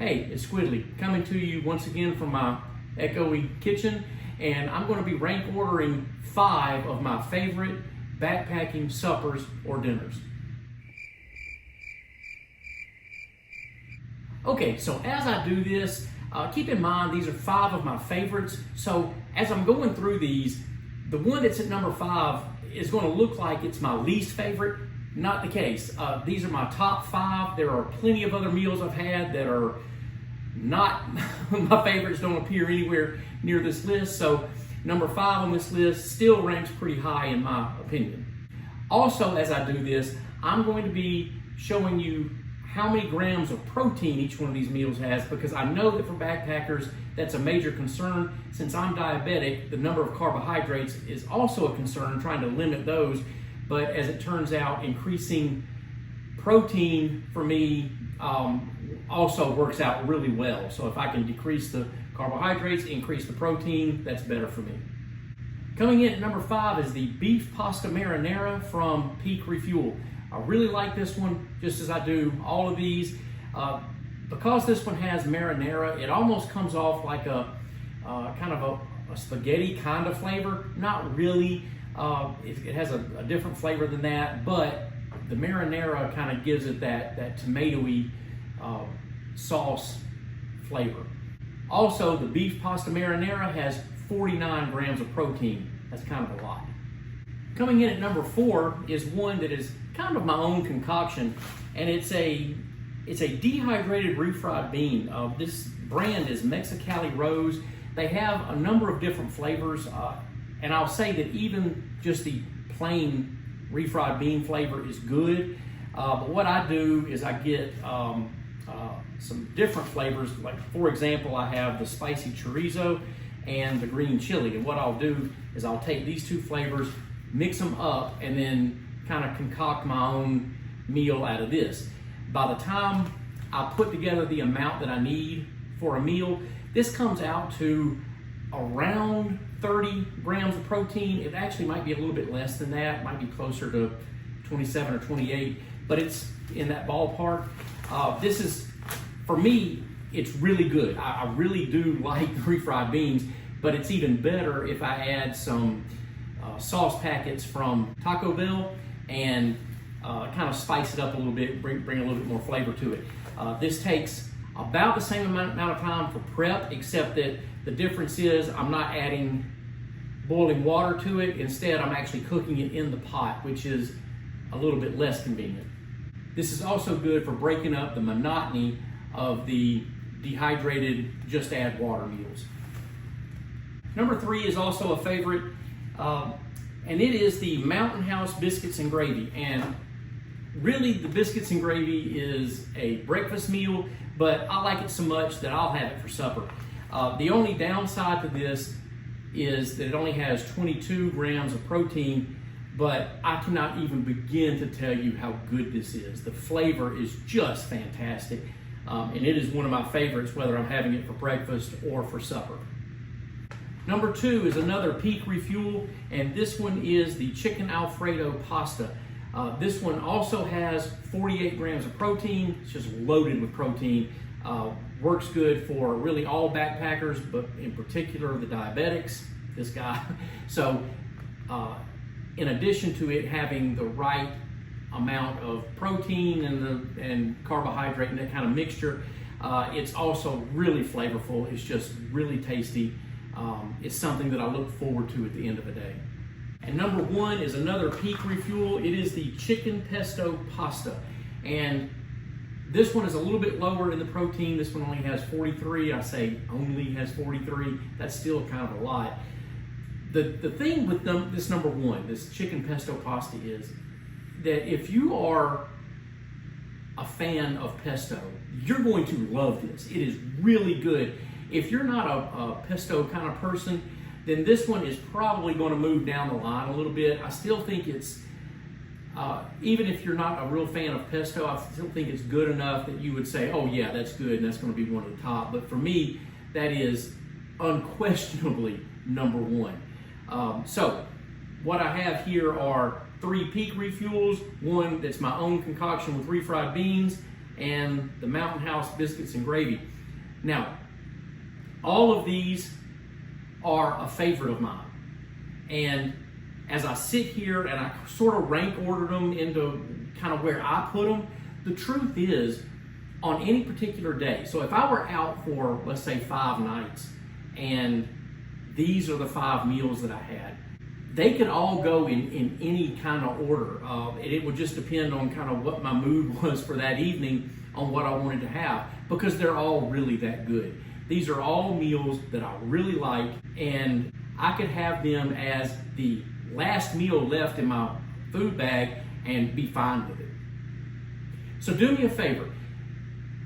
Hey, it's Squidly coming to you once again from my echoey kitchen, and I'm going to be rank ordering 5 of my favorite backpacking suppers or dinners. Okay, so as I do this, keep in mind these are 5 of my favorites. So as I'm going through these, the one that's at number 5 is going to look like it's my least favorite. Not the case. These are my top 5. There are plenty of other meals I've had that are not my favorites, don't appear anywhere near this list. So number 5 on this list still ranks pretty high in my opinion. Also, as I do this, I'm going to be showing you how many grams of protein each one of these meals has, because I know that for backpackers that's a major concern. Since I'm diabetic, the number of carbohydrates is also a concern, trying to limit those. But as it turns out, increasing protein for me also works out really well. So if I can decrease the carbohydrates, increase the protein, that's better for me. Coming in at number 5 is the beef pasta marinara from Peak Refuel. I really like this one, just as I do all of these. Because this one has marinara, it almost comes off like a kind of a spaghetti kind of flavor. Not really. It has a different flavor than that, but the marinara kind of gives it that tomatoey sauce flavor. Also, the beef pasta marinara has 49 grams of protein. That's kind of a lot. Coming in at number 4 is one that is kind of my own concoction, and it's a dehydrated refried bean. This brand is Mexicali Rose. They have a number of different flavors. And I'll say that even just the plain refried bean flavor is good. But what I do is I get some different flavors. Like, for example, I have the spicy chorizo and the green chili. And what I'll do is I'll take these 2 flavors, mix them up, and then kind of concoct my own meal out of this. By the time I put together the amount that I need for a meal, this comes out to around 30 grams of protein. It actually might be a little bit less than that. It might be closer to 27 or 28, but it's in that ballpark. This is, for me, it's really good. I really do like the refried beans, but it's even better if I add some sauce packets from Taco Bell and kind of spice it up a little bit, bring a little bit more flavor to it. This takes about the same amount of time for prep, except that the difference is I'm not adding boiling water to it. Instead, I'm actually cooking it in the pot, which is a little bit less convenient. This is also good for breaking up the monotony of the dehydrated, just add water meals. Number 3 is also a favorite, and it is the Mountain House Biscuits and Gravy. And really, the biscuits and gravy is a breakfast meal, but I like it so much that I'll have it for supper. The only downside to this is that it only has 22 grams of protein, but I cannot even begin to tell you how good this is. The flavor is just fantastic, and it is one of my favorites, whether I'm having it for breakfast or for supper. Number 2 is another Peak Refuel, and this one is the Chicken Alfredo Pasta. This one also has 48 grams of protein. It's just loaded with protein. Works good for really all backpackers, but in particular the diabetics, this guy. So in addition to it having the right amount of protein and carbohydrate and that kind of mixture, it's also really flavorful. It's just really tasty. It's something that I look forward to at the end of the day. And number 1 is another Peak Refuel. It is the chicken pesto pasta. And this one is a little bit lower in the protein. This one only has 43. I say only has 43. That's still kind of a lot. The thing with this number 1, this chicken pesto pasta, is that if you are a fan of pesto, you're going to love this. It is really good. If you're not a pesto kind of person, then this one is probably going to move down the line a little bit. I still think it's, even if you're not a real fan of pesto, I still think it's good enough that you would say, oh yeah, that's good, and that's going to be one of the top. But for me, that is unquestionably number 1. So what I have here are 3 Peak Refuels, one that's my own concoction with refried beans, and the Mountain House biscuits and gravy. Now, all of these are a favorite of mine. And as I sit here and I sort of rank ordered them into kind of where I put them, the truth is, on any particular day, so if I were out for, let's say, 5 nights, and these are the 5 meals that I had, they could all go in any kind of order. It would just depend on kind of what my mood was for that evening on what I wanted to have, because they're all really that good. These are all meals that I really like, and I could have them as the last meal left in my food bag and be fine with it. So do me a favor.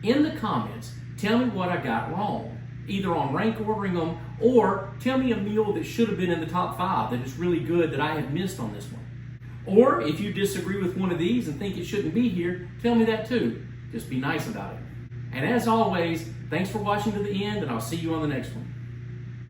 In the comments, tell me what I got wrong, either on rank ordering them, or tell me a meal that should have been in the top 5 that is really good that I have missed on this one. Or if you disagree with one of these and think it shouldn't be here, tell me that too. Just be nice about it. And as always, thanks for watching to the end, and I'll see you on the next one.